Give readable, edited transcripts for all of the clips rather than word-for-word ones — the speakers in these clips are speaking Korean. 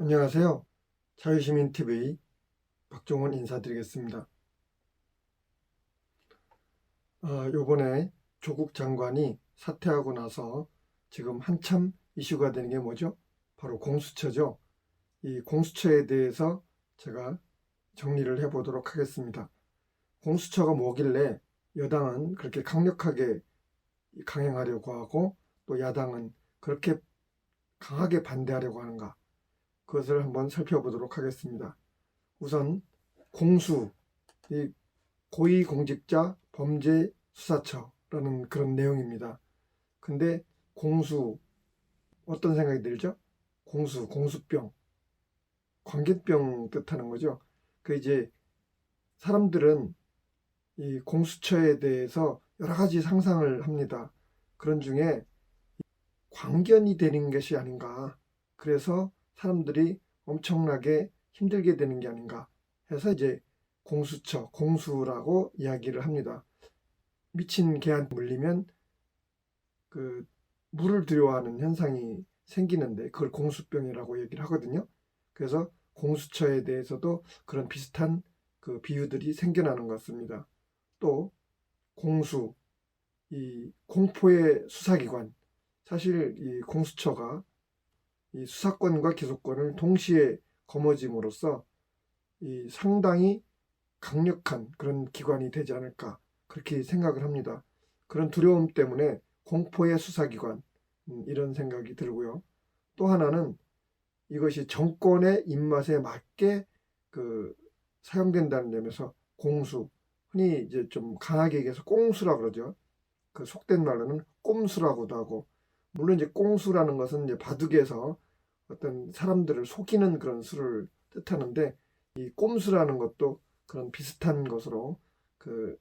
안녕하세요. 자유시민TV 박종원 인사드리겠습니다. 요번에 조국 장관이 사퇴하고 나서 지금 한참 이슈가 되는 게 뭐죠? 바로 공수처죠. 이 공수처에 대해서 제가 정리를 해보도록 하겠습니다. 공수처가 뭐길래 여당은 그렇게 강력하게 강행하려고 하고 또 야당은 그렇게 강하게 반대하려고 하는가? 그것을 한번 살펴보도록 하겠습니다. 우선 공수, 이 고위공직자 범죄수사처라는 그런 내용입니다. 근데 공수, 어떤 생각이 들죠? 공수, 공수병, 광견병 뜻하는 거죠. 그 이제 사람들은 이 공수처에 대해서 여러 가지 상상을 합니다. 그런 중에 광견이 되는 것이 아닌가. 그래서 사람들이 엄청나게 힘들게 되는 게 아닌가 해서 이제 공수처, 공수라고 이야기를 합니다. 미친 개한테 물리면 그 물을 두려워하는 현상이 생기는데 그걸 공수병이라고 얘기를 하거든요. 그래서 공수처에 대해서도 그런 비슷한 그 비유들이 생겨나는 것 같습니다. 또 공수, 이 공포의 수사기관, 사실 이 공수처가 이 수사권과 기소권을 동시에 거머쥐므로써 이 상당히 강력한 그런 기관이 되지 않을까 그렇게 생각을 합니다. 그런 두려움 때문에 공포의 수사기관, 이런 생각이 들고요. 또 하나는 이것이 정권의 입맛에 맞게 그 사용된다는 점에서 공수, 흔히 이제 좀 강하게 얘기해서 꽁수라 그러죠. 그 속된 말로는 꼼수라고도 하고, 물론 이제 꽁수라는 것은 이제 바둑에서 어떤 사람들을 속이는 그런 수를 뜻하는데, 이 꼼수라는 것도 그런 비슷한 것으로 그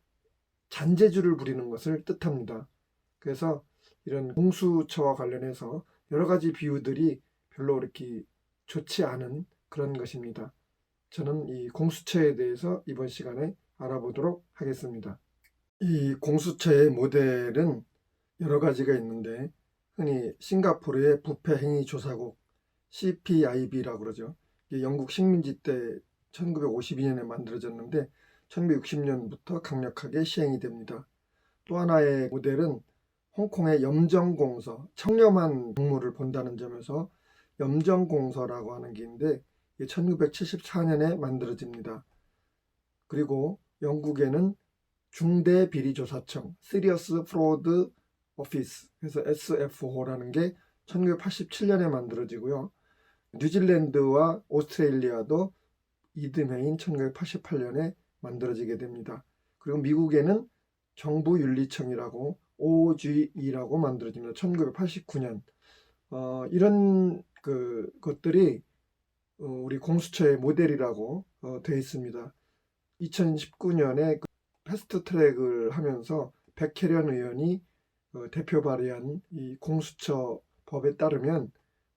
잔재주를 부리는 것을 뜻합니다. 그래서 이런 공수처와 관련해서 여러 가지 비유들이 별로 이렇게 좋지 않은 그런 것입니다. 저는 이 공수처에 대해서 이번 시간에 알아보도록 하겠습니다. 이 공수처의 모델은 여러 가지가 있는데 흔히 싱가포르의 부패행위조사국 CPIB라고 그러죠. 이게 영국 식민지 때 1952년에 만들어졌는데 1960년부터 강력하게 시행이 됩니다. 또 하나의 모델은 홍콩의 염정공서, 청렴한 동물을 본다는 점에서 염정공서라고 하는 게 있는데 이게 1974년에 만들어집니다. 그리고 영국에는 중대비리조사청, Serious Fraud Office, 그래서 SFO라는 게 1987년에 만들어지고요. 뉴질랜드와 오스트레일리아도 이듬해인 1988년에 만들어지게 됩니다. 그리고 미국에는 정부윤리청이라고 OGE라고 만들어집니다. 1989년. 이런 것들이 우리 공수처의 모델이라고 되어 있습니다. 2019년에 패스트 트랙을 하면서 백혜련 의원이 대표 발의한 이 공수처 법에 따르면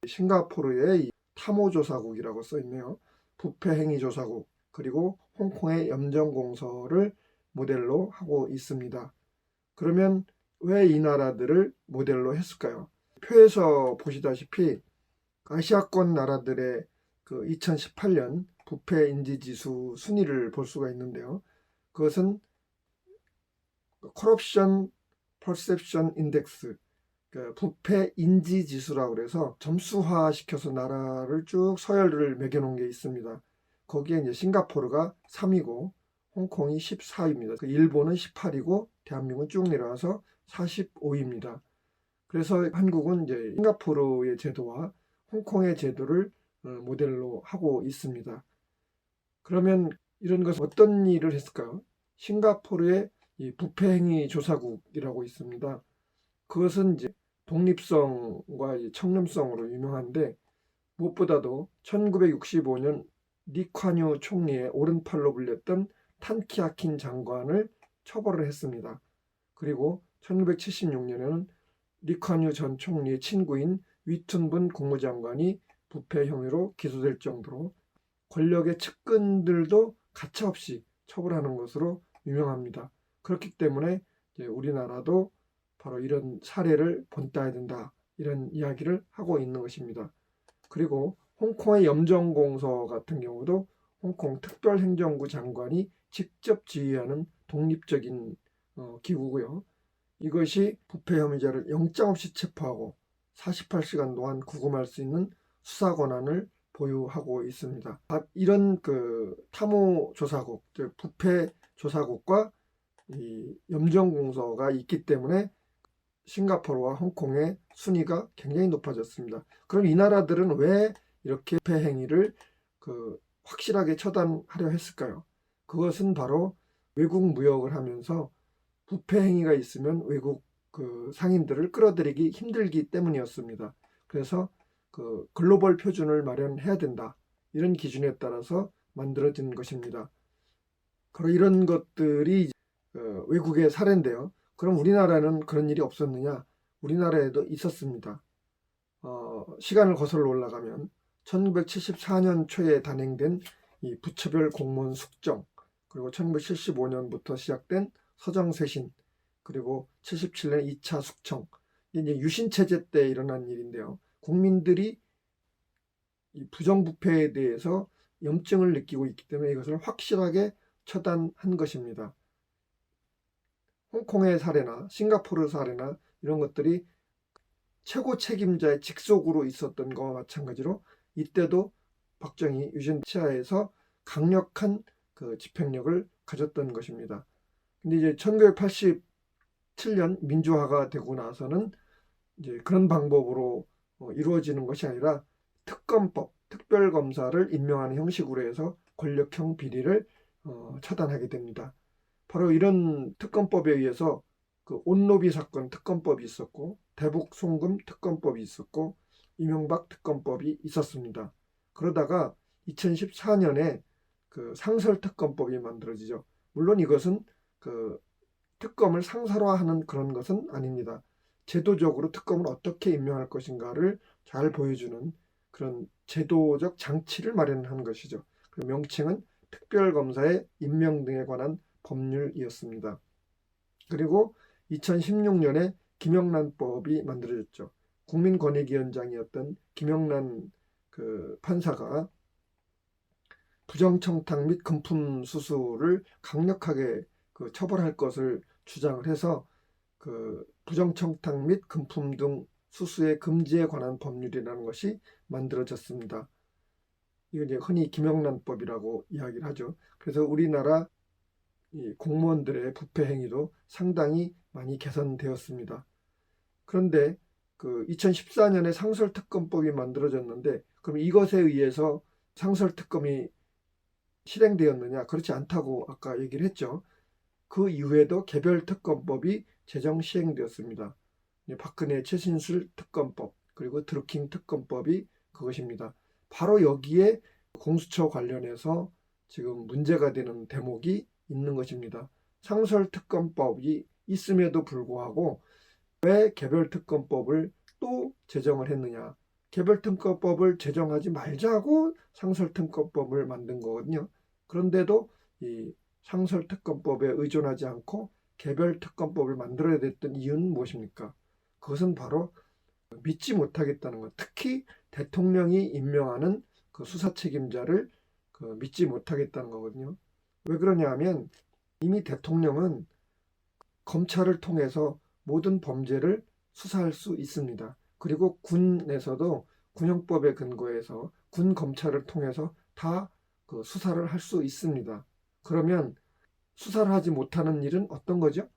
싱가포르의 탐호조사국이라고 써 있네요. 부패행위조사국 그리고 홍콩의 염정공서를 모델로 하고 있습니다. 그러면 왜 이 나라들을 모델로 했을까요? 표에서 보시다시피 아시아권 나라들의 그 2018년 부패 인지지수 순위를 볼 수가 있는데요. 그것은 Corruption Perception Index, 부패 인지 지수라고 그래서 점수화 시켜서 나라를 쭉 서열을 매겨놓은 게 있습니다. 거기에 이제 싱가포르가 3위고 홍콩이 14위입니다. 일본은 18위고 대한민국은 쭉 내려와서 45위입니다. 그래서 한국은 이제 싱가포르의 제도와 홍콩의 제도를 모델로 하고 있습니다. 그러면 이런 것은 어떤 일을 했을까요? 싱가포르의 이 부패행위 조사국이라고 있습니다. 그것은 이제 독립성과 청렴성으로 유명한데 무엇보다도 1965년 리콴유 총리의 오른팔로 불렸던 탄키아킨 장관을 처벌을 했습니다. 그리고 1976년에는 리콴유 전 총리의 친구인 위툰분 국무장관이 부패 혐의로 기소될 정도로 권력의 측근들도 가차없이 처벌하는 것으로 유명합니다. 그렇기 때문에 우리나라도 바로 이런 사례를 본따야 된다 이런 이야기를 하고 있는 것입니다. 그리고 홍콩의 염정공서 같은 경우도 홍콩 특별행정구 장관이 직접 지휘하는 독립적인 기구고요. 이것이 부패 혐의자를 영장 없이 체포하고 48시간 동안 구금할 수 있는 수사 권한을 보유하고 있습니다. 이런 탐호조사국, 부패 조사국과 이 염정공서가 있기 때문에 싱가포르와 홍콩의 순위가 굉장히 높아졌습니다. 그럼 이 나라들은 왜 이렇게 부패 행위를 확실하게 처단하려 했을까요? 그것은 바로 외국 무역을 하면서 부패 행위가 있으면 외국 상인들을 끌어들이기 힘들기 때문이었습니다. 그래서 글로벌 표준을 마련해야 된다. 이런 기준에 따라서 만들어진 것입니다. 그리고 이런 것들이 외국의 사례인데요. 그럼 우리나라는 그런 일이 없었느냐? 우리나라에도 있었습니다. 시간을 거슬러 올라가면 1974년 초에 단행된 이 부처별 공무원 숙정, 그리고 1975년부터 시작된 서정쇄신, 그리고 77년 2차 숙청, 이제 유신체제 때 일어난 일인데요. 국민들이 이 부정부패에 대해서 염증을 느끼고 있기 때문에 이것을 확실하게 처단한 것입니다. 홍콩의 사례나 싱가포르 사례나 이런 것들이 최고 책임자의 직속으로 있었던 것과 마찬가지로 이때도 박정희 유신 치하에서 강력한 집행력을 가졌던 것입니다. 근데 이제 1987년 민주화가 되고 나서는 이제 그런 방법으로 이루어지는 것이 아니라 특검법, 특별검사를 임명하는 형식으로 해서 권력형 비리를 처단하게 됩니다. 바로 이런 특검법에 의해서 온노비 사건 특검법이 있었고, 대북 송금 특검법이 있었고, 이명박 특검법이 있었습니다. 그러다가 2014년에 상설 특검법이 만들어지죠. 물론 이것은 특검을 상설화하는 그런 것은 아닙니다. 제도적으로 특검을 어떻게 임명할 것인가를 잘 보여주는 그런 제도적 장치를 마련한 것이죠. 그 명칭은 특별검사의 임명 등에 관한 법률이었습니다. 그리고 2016년에 김영란법이 만들어졌죠. 국민권익위원장이었던 김영란 판사가 부정청탁 및 금품 수수를 강력하게 처벌할 것을 주장을 해서 부정청탁 및 금품 등 수수의 금지에 관한 법률이라는 것이 만들어졌습니다. 이걸 이제 흔히 김영란법이라고 이야기를 하죠. 그래서 우리나라 이 공무원들의 부패 행위도 상당히 많이 개선되었습니다. 그런데 2014년에 상설특검법이 만들어졌는데 그럼 이것에 의해서 상설특검이 실행되었느냐? 그렇지 않다고 아까 얘기를 했죠. 그 이후에도 개별특검법이 제정 시행되었습니다. 박근혜 최신술 특검법 그리고 드루킹 특검법이 그것입니다. 바로 여기에 공수처 관련해서 지금 문제가 되는 대목이 있는 것입니다. 상설특검법이 있음에도 불구하고 왜 개별특검법을 또 제정을 했느냐? 개별특검법을 제정하지 말자고 상설특검법을 만든 거거든요. 그런데도 이 상설특검법에 의존하지 않고 개별특검법을 만들어야 됐던 이유는 무엇입니까? 그것은 바로 믿지 못하겠다는 것. 특히 대통령이 임명하는 수사 책임자를 믿지 못하겠다는 거거든요. 왜 그러냐 하면 이미 대통령은 검찰을 통해서 모든 범죄를 수사할 수 있습니다. 그리고 군에서도 군형법에 근거해서 군 검찰을 통해서 다 수사를 할 수 있습니다. 그러면 수사를 하지 못하는 일은 어떤 거죠?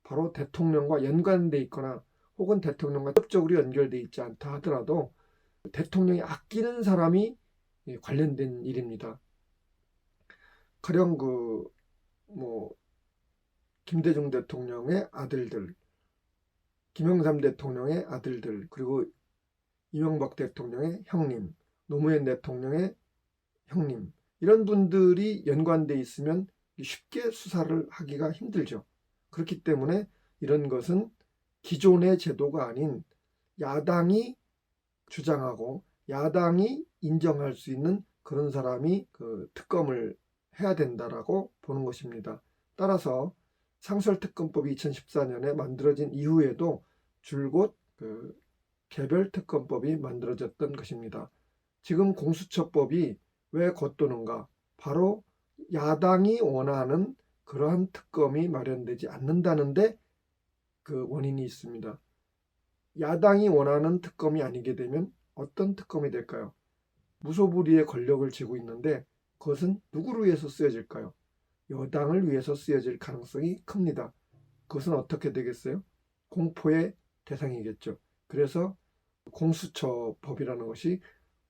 바로 대통령과 연관돼 있거나 혹은 대통령과 직접적으로 연결돼 있지 않다 하더라도 대통령이 아끼는 사람이 관련된 일입니다. 가령 김대중 대통령의 아들들, 김영삼 대통령의 아들들, 그리고 이명박 대통령의 형님, 노무현 대통령의 형님, 이런 분들이 연관돼 있으면 쉽게 수사를 하기가 힘들죠. 그렇기 때문에 이런 것은 기존의 제도가 아닌 야당이 주장하고 야당이 인정할 수 있는 그런 사람이 특검을 해야 된다라고 보는 것입니다. 따라서 상설특검법이 2014년에 만들어진 이후에도 줄곧 개별특검법이 만들어졌던 것입니다. 지금 공수처법이 왜 겉도는가? 바로 야당이 원하는 그러한 특검이 마련되지 않는다는데 그 원인이 있습니다. 야당이 원하는 특검이 아니게 되면 어떤 특검이 될까요? 무소불위의 권력을 쥐고 있는데 그것은 누구를 위해서 쓰여질까요? 여당을 위해서 쓰여질 가능성이 큽니다. 그것은 어떻게 되겠어요? 공포의 대상이겠죠. 그래서 공수처법이라는 것이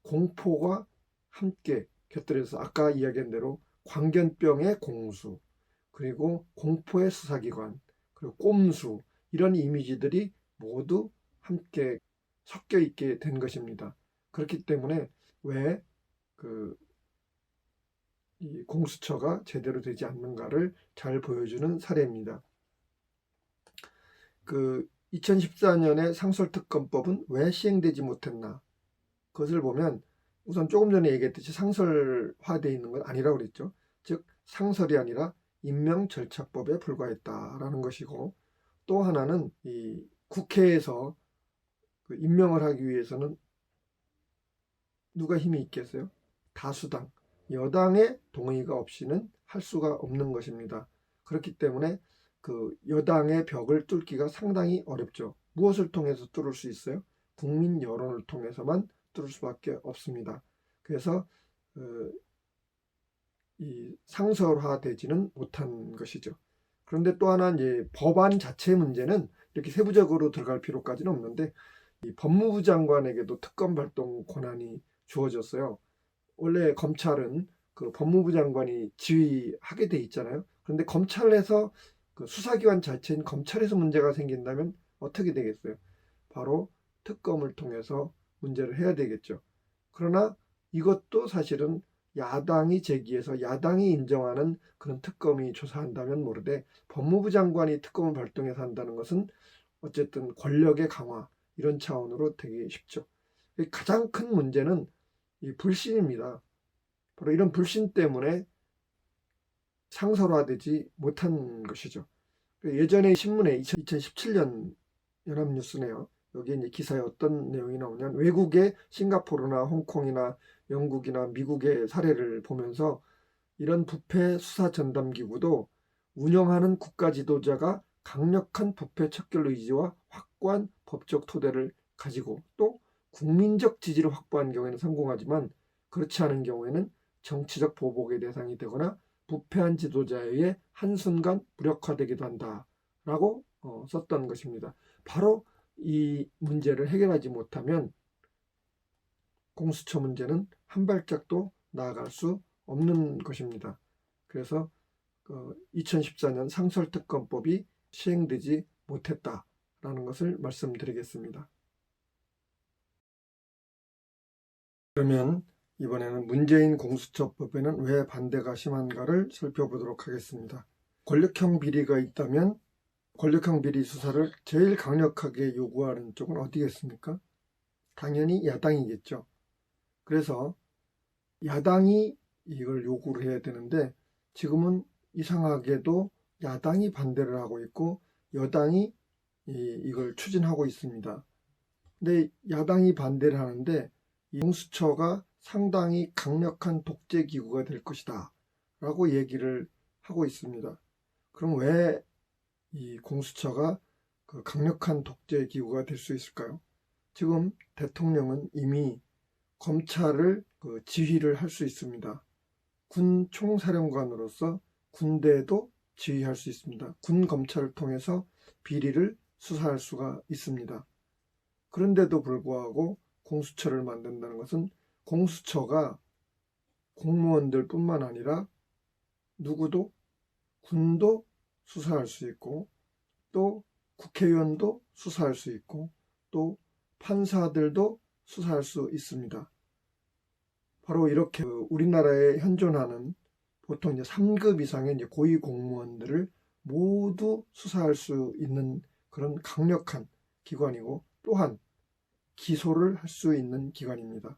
공포가 함께 곁들여서 아까 이야기한 대로 광견병의 공수, 그리고 공포의 수사기관, 그리고 꼼수, 이런 이미지들이 모두 함께 섞여 있게 된 것입니다. 그렇기 때문에 왜 이 공수처가 제대로 되지 않는가를 잘 보여주는 사례입니다. 2014년에 상설특검법은 왜 시행되지 못했나? 그것을 보면 우선 조금 전에 얘기했듯이 상설화되어 있는 건 아니라고 그랬죠. 즉 상설이 아니라 임명절차법에 불과했다라는 것이고, 또 하나는 이 국회에서 임명을 하기 위해서는 누가 힘이 있겠어요? 다수당, 여당의 동의가 없이는 할 수가 없는 것입니다. 그렇기 때문에 여당의 벽을 뚫기가 상당히 어렵죠. 무엇을 통해서 뚫을 수 있어요? 국민 여론을 통해서만 뚫을 수밖에 없습니다. 그래서 이 상설화되지는 못한 것이죠. 그런데 또 하나 이제 법안 자체 문제는 이렇게 세부적으로 들어갈 필요까지는 없는데, 이 법무부 장관에게도 특검 발동 권한이 주어졌어요. 원래 검찰은 법무부 장관이 지휘하게 돼 있잖아요. 그런데 검찰에서 수사기관 자체인 검찰에서 문제가 생긴다면 어떻게 되겠어요? 바로 특검을 통해서 문제를 해야 되겠죠. 그러나 이것도 사실은 야당이 제기해서 야당이 인정하는 그런 특검이 조사한다면 모르되, 법무부 장관이 특검을 발동해서 한다는 것은 어쨌든 권력의 강화, 이런 차원으로 되기 쉽죠. 가장 큰 문제는 이 불신입니다. 바로 이런 불신 때문에 상설화되지 못한 것이죠. 예전에 신문에 2017년 연합뉴스네요. 여기에 이제 기사에 어떤 내용이 나오냐면, 외국의 싱가포르나 홍콩이나 영국이나 미국의 사례를 보면서 이런 부패 수사 전담 기구도 운영하는 국가 지도자가 강력한 부패 척결 의지와 확고한 법적 토대를 가지고 또 국민적 지지를 확보한 경우에는 성공하지만, 그렇지 않은 경우에는 정치적 보복의 대상이 되거나 부패한 지도자에 의해 한순간 무력화되기도 한다라고 썼던 것입니다. 바로 이 문제를 해결하지 못하면 공수처 문제는 한 발짝도 나아갈 수 없는 것입니다. 그래서 2014년 상설특검법이 시행되지 못했다라는 것을 말씀드리겠습니다. 그러면 이번에는 문재인 공수처법에는 왜 반대가 심한가를 살펴보도록 하겠습니다. 권력형 비리가 있다면 권력형 비리 수사를 제일 강력하게 요구하는 쪽은 어디겠습니까? 당연히 야당이겠죠. 그래서 야당이 이걸 요구를 해야 되는데, 지금은 이상하게도 야당이 반대를 하고 있고 여당이 이걸 추진하고 있습니다. 근데 야당이 반대를 하는데, 이 공수처가 상당히 강력한 독재 기구가 될 것이다 라고 얘기를 하고 있습니다. 그럼 왜 이 공수처가 강력한 독재 기구가 될 수 있을까요? 지금 대통령은 이미 검찰을 지휘를 할 수 있습니다. 군 총사령관으로서 군대도 지휘할 수 있습니다. 군 검찰을 통해서 비리를 수사할 수가 있습니다. 그런데도 불구하고 공수처를 만든다는 것은 공수처가 공무원들 뿐만 아니라 누구도, 군도 수사할 수 있고 또 국회의원도 수사할 수 있고 또 판사들도 수사할 수 있습니다. 바로 이렇게 우리나라에 현존하는 보통 이제 3급 이상의 이제 고위 공무원들을 모두 수사할 수 있는 그런 강력한 기관이고, 또한 기소를 할 수 있는 기관입니다.